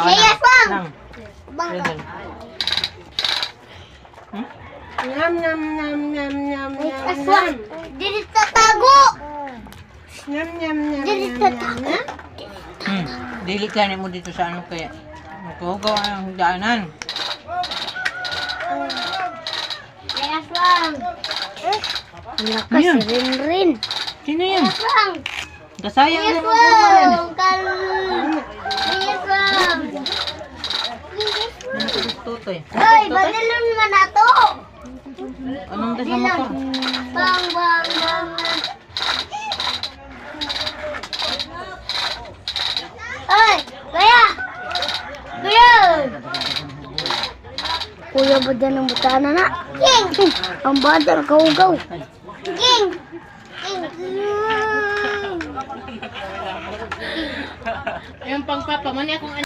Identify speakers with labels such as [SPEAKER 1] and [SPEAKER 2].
[SPEAKER 1] Yes, Bang!
[SPEAKER 2] Lang.
[SPEAKER 1] Bang ka.
[SPEAKER 3] Nyam, nyam, nyam, nyam, nyam,
[SPEAKER 1] Ay,
[SPEAKER 3] nyam,
[SPEAKER 1] aswang!
[SPEAKER 3] nyam.
[SPEAKER 1] Dili tatago!
[SPEAKER 3] Nyam, nyam, nyam,
[SPEAKER 1] Dili
[SPEAKER 3] nyam,
[SPEAKER 1] tatago!
[SPEAKER 3] nyam.
[SPEAKER 2] Dili ka mo dito sa ano kaya. Magkuhugaw ang daanan.
[SPEAKER 1] Ay, aswang! Ang lakas,
[SPEAKER 2] Ayan.
[SPEAKER 1] si Rin.
[SPEAKER 2] Sino yan?
[SPEAKER 1] Aswang!
[SPEAKER 2] Kasayang
[SPEAKER 1] Ay,
[SPEAKER 2] na ng kumalan.
[SPEAKER 1] aswang! Ay, aswang!
[SPEAKER 2] Tutoy.
[SPEAKER 1] Ay, badalon man na to!
[SPEAKER 2] Anong dasa mo to?
[SPEAKER 1] Bang, bang, bang! Ay, kuya! Kuya! Kuya ba dyan ang butana na? King! Ang bata, kaugaw. King! King!
[SPEAKER 3] Yung pangpapa, mani akong